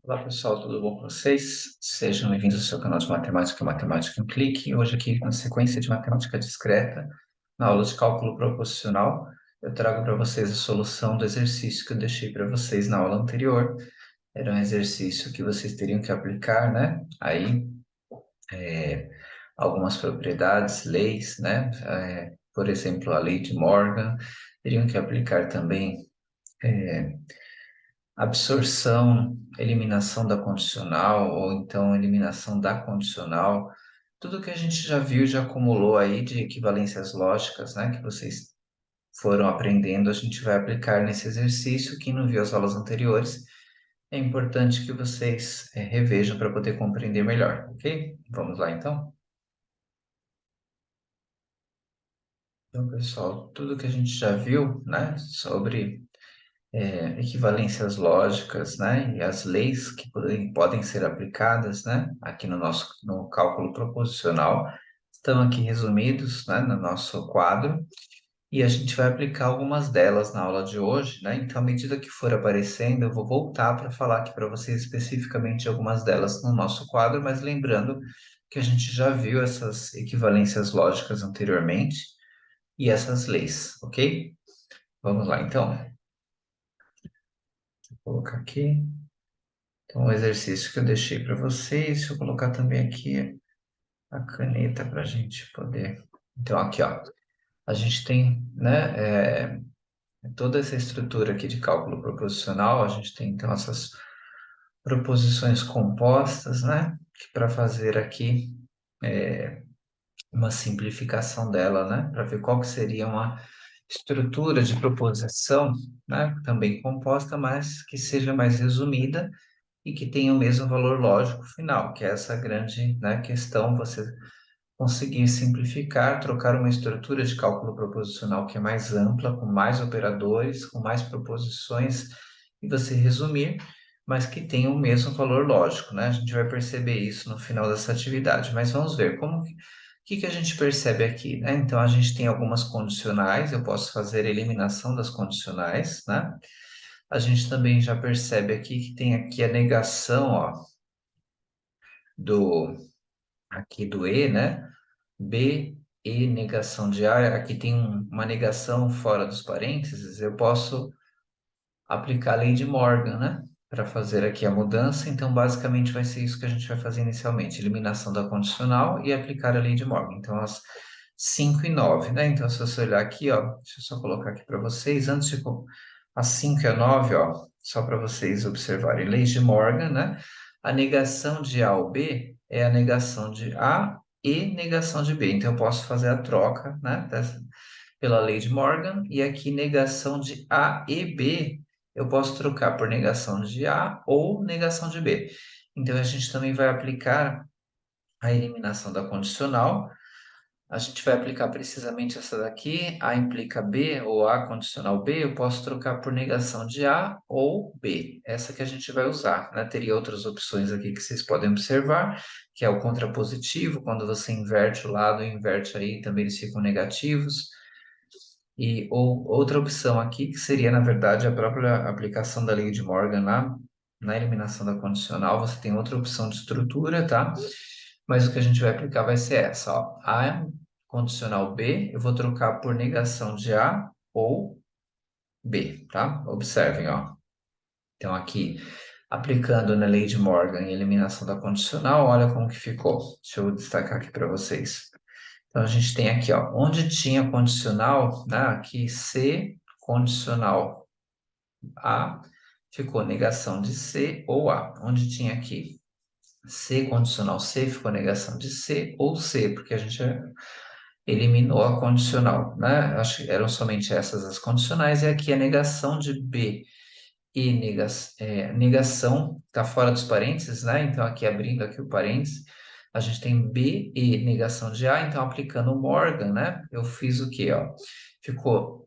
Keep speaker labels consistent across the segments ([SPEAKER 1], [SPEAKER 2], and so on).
[SPEAKER 1] Olá pessoal, tudo bom com vocês? Sejam bem-vindos ao seu canal de Matemática, Matemática em Clique. Hoje aqui na sequência de Matemática Discreta, na aula de Cálculo Proposicional, eu trago para vocês a solução do exercício que eu deixei para vocês na aula anterior. Era um exercício que vocês teriam que aplicar, né? Aí, algumas propriedades, leis, né? Por exemplo, a lei de Morgan, teriam que aplicar também absorção, eliminação da condicional, ou então eliminação da condicional, tudo que a gente já viu, já acumulou aí de equivalências lógicas, né, que vocês foram aprendendo, a gente vai aplicar nesse exercício. Quem não viu as aulas anteriores, é importante que vocês revejam para poder compreender melhor, ok? Vamos lá então? Então, pessoal, tudo que a gente já viu, né, sobre equivalências lógicas, né, e as leis que podem ser aplicadas, né, aqui no cálculo proposicional, estão aqui resumidos, né, no nosso quadro, e a gente vai aplicar algumas delas na aula de hoje, né, então à medida que for aparecendo, eu vou voltar para falar aqui para vocês especificamente de algumas delas no nosso quadro, mas lembrando que a gente já viu essas equivalências lógicas anteriormente e essas leis, ok? Vamos lá, então. Vou colocar aqui. Então, o exercício que eu deixei para vocês, deixa eu colocar também aqui a caneta para a gente poder. Então, aqui, ó, a gente tem, né, toda essa estrutura aqui de cálculo proposicional, a gente tem, então, essas proposições compostas, né, que para fazer aqui uma simplificação dela, né, para ver qual que seria uma estrutura de proposição, né, também composta, mas que seja mais resumida e que tenha o mesmo valor lógico final, que é essa grande, né, questão, você conseguir simplificar, trocar uma estrutura de cálculo proposicional que é mais ampla, com mais operadores, com mais proposições, e você resumir, mas que tenha o mesmo valor lógico, né? A gente vai perceber isso no final dessa atividade, mas vamos ver que a gente percebe aqui, né? Então, a gente tem algumas condicionais, eu posso fazer a eliminação das condicionais, né? A gente também já percebe aqui que tem aqui a negação, ó, do aqui do E, né? B, E, negação de A, aqui tem uma negação fora dos parênteses, eu posso aplicar a lei de Morgan, né? Para fazer aqui a mudança, então basicamente vai ser isso que a gente vai fazer inicialmente, eliminação da condicional e aplicar a lei de Morgan. Então, as 5 e 9, né? Então, se você olhar aqui, ó, deixa eu só colocar aqui para vocês, antes de as 5 e a 9, ó, só para vocês observarem, leis de Morgan, né? A negação de A ou B é a negação de A e negação de B. Então, eu posso fazer a troca, né, pela lei de Morgan, e aqui negação de A e B, eu posso trocar por negação de A ou negação de B. Então, a gente também vai aplicar a eliminação da condicional. A gente vai aplicar precisamente essa daqui, A implica B ou A condicional B, eu posso trocar por negação de A ou B. Essa que a gente vai usar, né? Teria outras opções aqui que vocês podem observar, que é o contrapositivo, quando você inverte o lado, inverte aí, também eles ficam negativos. Ou outra opção aqui, que seria, na verdade, a própria aplicação da lei de Morgan na eliminação da condicional, você tem outra opção de estrutura, tá? Mas o que a gente vai aplicar vai ser essa, ó. A condicional B, eu vou trocar por negação de A ou B, tá? Observem, ó. Então, aqui, aplicando na lei de Morgan e eliminação da condicional, olha como que ficou. Deixa eu destacar aqui para vocês. Então, a gente tem aqui, ó, onde tinha condicional, né, aqui C condicional A, ficou negação de C ou A. Onde tinha aqui C condicional C, ficou negação de C ou C, porque a gente eliminou a condicional, né? Acho que eram somente essas as condicionais, e aqui a negação de B e negação, está fora dos parênteses, né? Então, aqui abrindo aqui o parênteses, a gente tem B e negação de A, então aplicando o Morgan, né? Eu fiz o quê, ó? Ficou,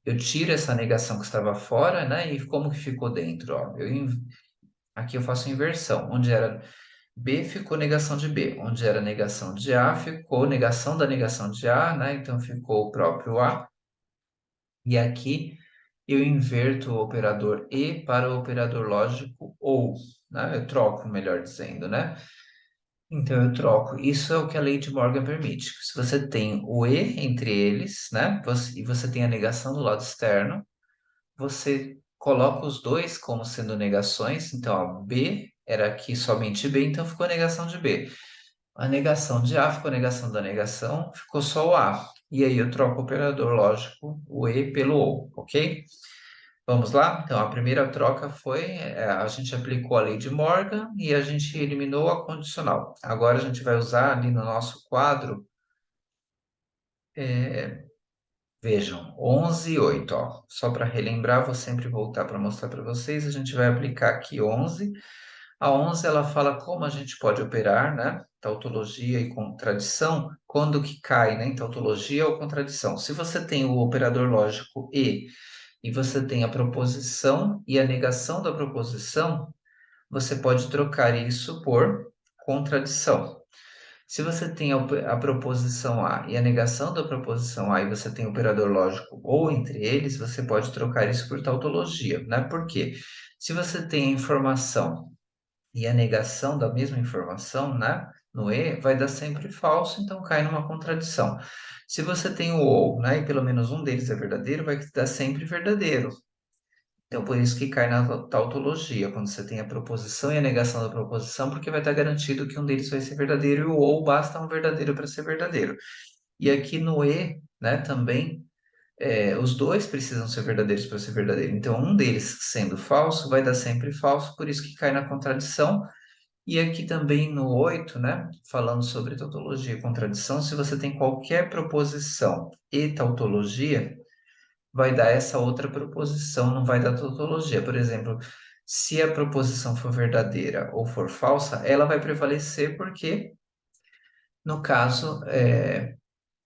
[SPEAKER 1] eu tiro essa negação que estava fora, né? E como que ficou dentro, ó? Aqui eu faço inversão, onde era B ficou negação de B, onde era negação de A ficou negação da negação de A, né? Então ficou o próprio A. E aqui eu inverto o operador e para o operador lógico ou, né? Eu troco, melhor dizendo, né? Então eu troco. Isso é o que a lei de Morgan permite. Se você tem o e entre eles, né? E você tem a negação do lado externo, você coloca os dois como sendo negações. Então, ó, B era aqui somente B, então ficou a negação de B. A negação de A ficou a negação da negação, ficou só o A. E aí eu troco o operador lógico, o E pelo OU, ok? Vamos lá? Então, a primeira troca foi, a gente aplicou a lei de Morgan e a gente eliminou a condicional. Agora a gente vai usar ali no nosso quadro, vejam, 11 e 8, ó. Só para relembrar, vou sempre voltar para mostrar para vocês, a gente vai aplicar aqui 11. A 11 ela fala como a gente pode operar, né? Tautologia e contradição, quando que cai, né? Em tautologia ou contradição. Se você tem o operador lógico e você tem a proposição e a negação da proposição, você pode trocar isso por contradição. Se você tem a proposição A e a negação da proposição A e você tem o operador lógico ou entre eles, você pode trocar isso por tautologia, né? Por quê? Se você tem a informação e a negação da mesma informação, né? No E, vai dar sempre falso, então cai numa contradição. Se você tem o ou, né? E pelo menos um deles é verdadeiro, vai dar sempre verdadeiro. Então, por isso que cai na tautologia, quando você tem a proposição e a negação da proposição, porque vai estar garantido que um deles vai ser verdadeiro e o ou basta um verdadeiro para ser verdadeiro. E aqui no E, né, também, os dois precisam ser verdadeiros para ser verdadeiro. Então, um deles sendo falso, vai dar sempre falso, por isso que cai na contradição. E aqui também no 8, né, falando sobre tautologia e contradição, se você tem qualquer proposição e tautologia, vai dar essa outra proposição, não vai dar tautologia. Por exemplo, se a proposição for verdadeira ou for falsa, ela vai prevalecer porque, no caso,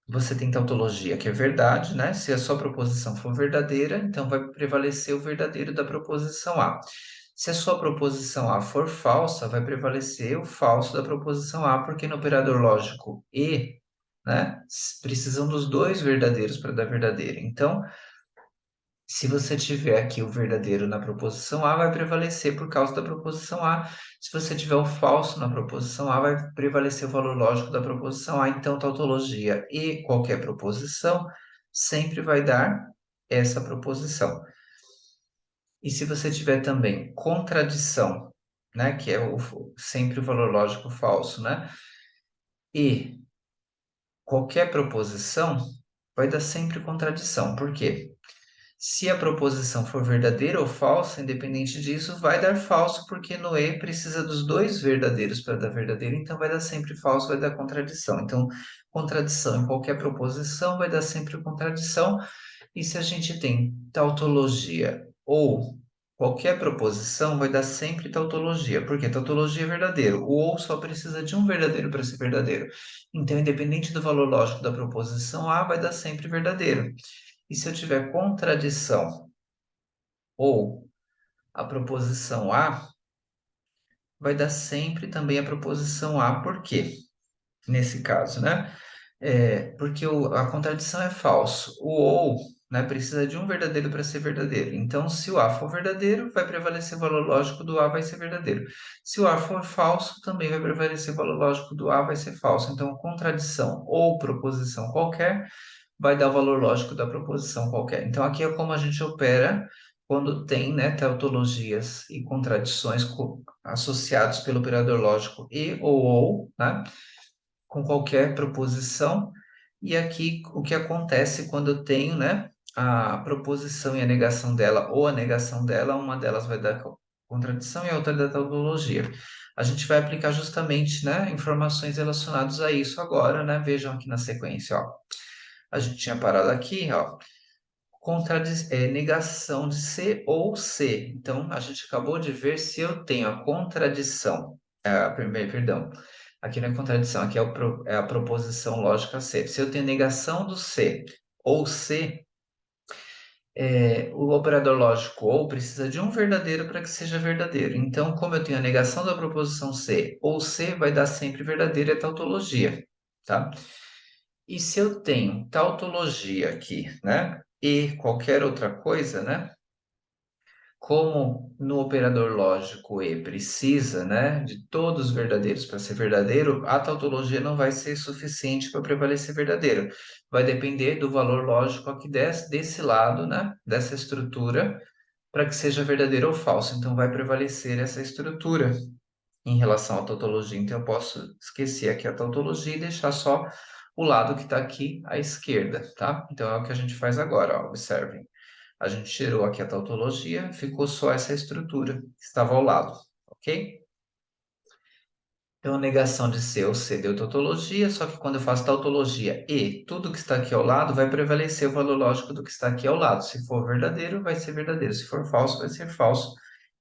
[SPEAKER 1] você tem tautologia que é verdade, né? Se a sua proposição for verdadeira, então vai prevalecer o verdadeiro da proposição A. Se a sua proposição A for falsa, vai prevalecer o falso da proposição A, porque no operador lógico e, né, precisam dos dois verdadeiros para dar verdadeiro. Então, se você tiver aqui o verdadeiro na proposição A, vai prevalecer por causa da proposição A. Se você tiver o falso na proposição A, vai prevalecer o valor lógico da proposição A. Então, tautologia e qualquer proposição sempre vai dar essa proposição. E se você tiver também contradição, né, que é sempre o valor lógico falso, né, e qualquer proposição, vai dar sempre contradição. Por quê? Se a proposição for verdadeira ou falsa, independente disso, vai dar falso, porque no E precisa dos dois verdadeiros para dar verdadeiro, então vai dar sempre falso, vai dar contradição. Então, contradição em qualquer proposição vai dar sempre contradição. E se a gente tem tautologia ou qualquer proposição, vai dar sempre tautologia, porque tautologia é verdadeiro. O ou só precisa de um verdadeiro para ser verdadeiro. Então, independente do valor lógico da proposição A, vai dar sempre verdadeiro. E se eu tiver contradição ou a proposição A, vai dar sempre também a proposição A. Por quê? Nesse caso, né? Porque a contradição é falso. O ou, né, precisa de um verdadeiro para ser verdadeiro. Então, se o A for verdadeiro, vai prevalecer o valor lógico do A, vai ser verdadeiro. Se o A for falso, também vai prevalecer o valor lógico do A, vai ser falso. Então, contradição ou proposição qualquer vai dar o valor lógico da proposição qualquer. Então, aqui é como a gente opera quando tem, né, tautologias e contradições associados pelo operador lógico e ou, né, com qualquer proposição. E aqui o que acontece quando eu tenho, né, a proposição e a negação dela, ou a negação dela, uma delas vai dar contradição e a outra da tautologia. A gente vai aplicar justamente, né, informações relacionadas a isso agora, né? Vejam aqui na sequência, ó. A gente tinha parado aqui, ó, negação de C ou C. Então, a gente acabou de ver se eu tenho a contradição, perdão, aqui não é contradição, aqui é a proposição lógica C. Se eu tenho negação do C ou C, o operador lógico ou precisa de um verdadeiro para que seja verdadeiro. Então, como eu tenho a negação da proposição C ou C, vai dar sempre verdadeiro, é tautologia, tá? E se eu tenho tautologia aqui, né? E qualquer outra coisa, né? Como no operador lógico E precisa, né, de todos os verdadeiros para ser verdadeiro, a tautologia não vai ser suficiente para prevalecer verdadeiro. Vai depender do valor lógico aqui desse lado, né, dessa estrutura, para que seja verdadeiro ou falso. Então, vai prevalecer essa estrutura em relação à tautologia. Então, eu posso esquecer aqui a tautologia e deixar só o lado que está aqui à esquerda, tá? Então, é o que a gente faz agora, ó, observem. A gente tirou aqui a tautologia, ficou só essa estrutura que estava ao lado, ok? Então, a negação de C ou C deu tautologia, só que quando eu faço tautologia e tudo que está aqui ao lado, vai prevalecer o valor lógico do que está aqui ao lado. Se for verdadeiro, vai ser verdadeiro. Se for falso, vai ser falso.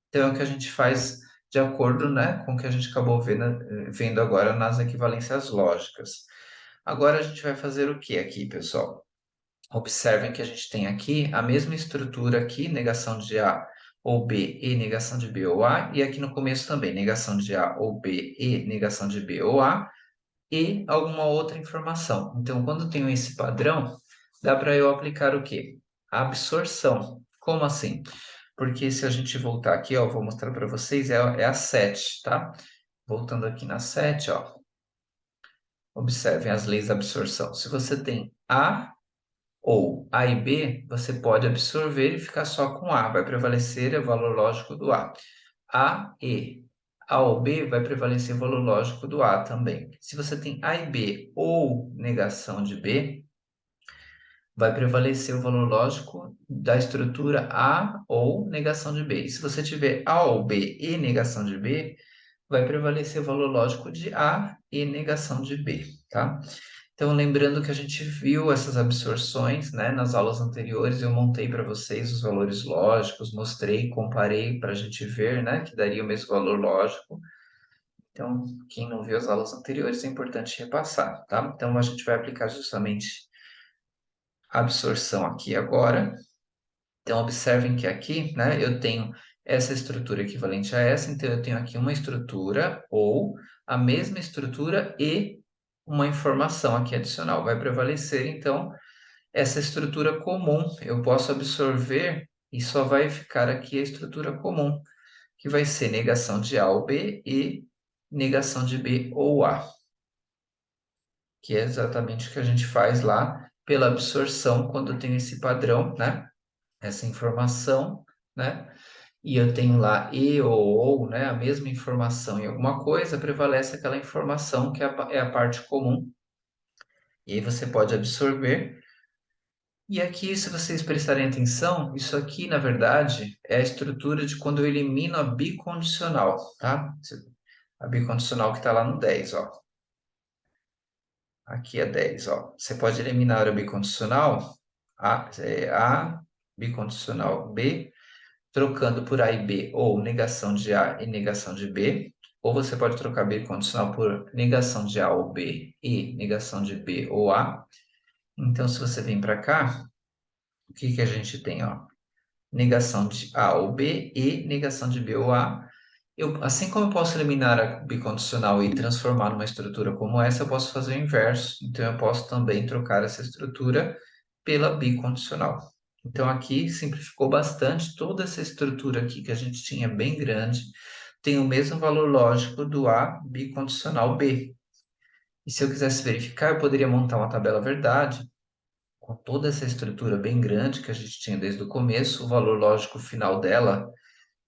[SPEAKER 1] Então, é o que a gente faz de acordo, né, com o que a gente acabou vendo agora nas equivalências lógicas. Agora, a gente vai fazer o que aqui, pessoal? Observem que a gente tem aqui a mesma estrutura aqui, negação de A ou B e negação de B ou A, e aqui no começo também, negação de A ou B e negação de B ou A, e alguma outra informação. Então, quando tenho esse padrão, dá para eu aplicar o quê? A absorção. Como assim? Porque se a gente voltar aqui, ó, vou mostrar para vocês, é a 7, tá? Voltando aqui na 7, ó, observem as leis da absorção. Se você tem A ou A e B, você pode absorver e ficar só com A, vai prevalecer o valor lógico do A. A e A ou B vai prevalecer o valor lógico do A também. Se você tem A e B ou negação de B, vai prevalecer o valor lógico da estrutura A ou negação de B. E se você tiver A ou B e negação de B, vai prevalecer o valor lógico de A e negação de B, tá? Então, lembrando que a gente viu essas absorções, né, nas aulas anteriores, eu montei para vocês os valores lógicos, mostrei, comparei para a gente ver, né, que daria o mesmo valor lógico. Então, quem não viu as aulas anteriores, é importante repassar, tá? Então, a gente vai aplicar justamente a absorção aqui agora. Então, observem que aqui, né, eu tenho essa estrutura equivalente a essa, então eu tenho aqui uma estrutura ou a mesma estrutura e uma informação aqui adicional. Vai prevalecer, então, essa estrutura comum. Eu posso absorver e só vai ficar aqui a estrutura comum, que vai ser negação de A ou B e negação de B ou A, que é exatamente o que a gente faz lá pela absorção quando eu tenho esse padrão, né? Essa informação, né? E eu tenho lá e ou, né? A mesma informação em alguma coisa, prevalece aquela informação que é a parte comum. E aí você pode absorver. E aqui, se vocês prestarem atenção, isso aqui, na verdade, é a estrutura de quando eu elimino a bicondicional, tá? A bicondicional que está lá no 10, ó. Aqui é 10, ó. Você pode eliminar a bicondicional, A bicondicional B, trocando por A e B, ou negação de A e negação de B, ou você pode trocar B condicional por negação de A ou B e negação de B ou A. Então, se você vem para cá, o que que a gente tem, ó? Negação de A ou B e negação de B ou A. Assim como eu posso eliminar a bicondicional e transformar numa estrutura como essa, eu posso fazer o inverso. Então, eu posso também trocar essa estrutura pela bicondicional. Então, aqui simplificou bastante. Toda essa estrutura aqui que a gente tinha bem grande tem o mesmo valor lógico do A bicondicional B. E se eu quisesse verificar, eu poderia montar uma tabela verdade com toda essa estrutura bem grande que a gente tinha desde o começo, o valor lógico final dela,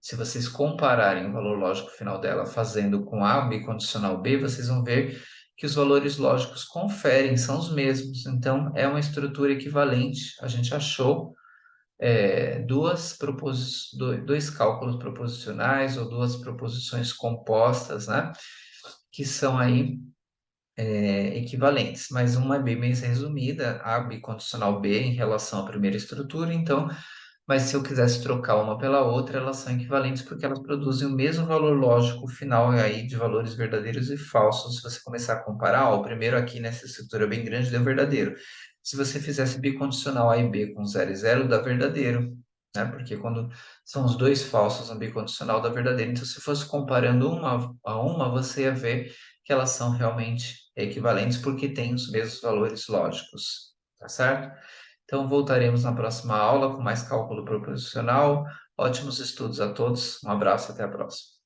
[SPEAKER 1] se vocês compararem o valor lógico final dela fazendo com A bicondicional B, vocês vão ver que os valores lógicos conferem, são os mesmos. Então, é uma estrutura equivalente. A gente achou dois cálculos proposicionais ou duas proposições compostas, né? Que são aí equivalentes, mas uma é bem mais resumida, A bicondicional B em relação à primeira estrutura, então, mas se eu quisesse trocar uma pela outra, elas são equivalentes porque elas produzem o mesmo valor lógico final aí de valores verdadeiros e falsos. Se você começar a comparar, ó, o primeiro aqui nessa estrutura bem grande deu verdadeiro. Se você fizesse bicondicional A e B com 0 e 0, dá verdadeiro, né? Porque quando são os dois falsos no bicondicional dá verdadeiro. Então, se fosse comparando uma a uma, você ia ver que elas são realmente equivalentes porque têm os mesmos valores lógicos, tá certo? Então, voltaremos na próxima aula com mais cálculo proposicional. Ótimos estudos a todos. Um abraço, até a próxima.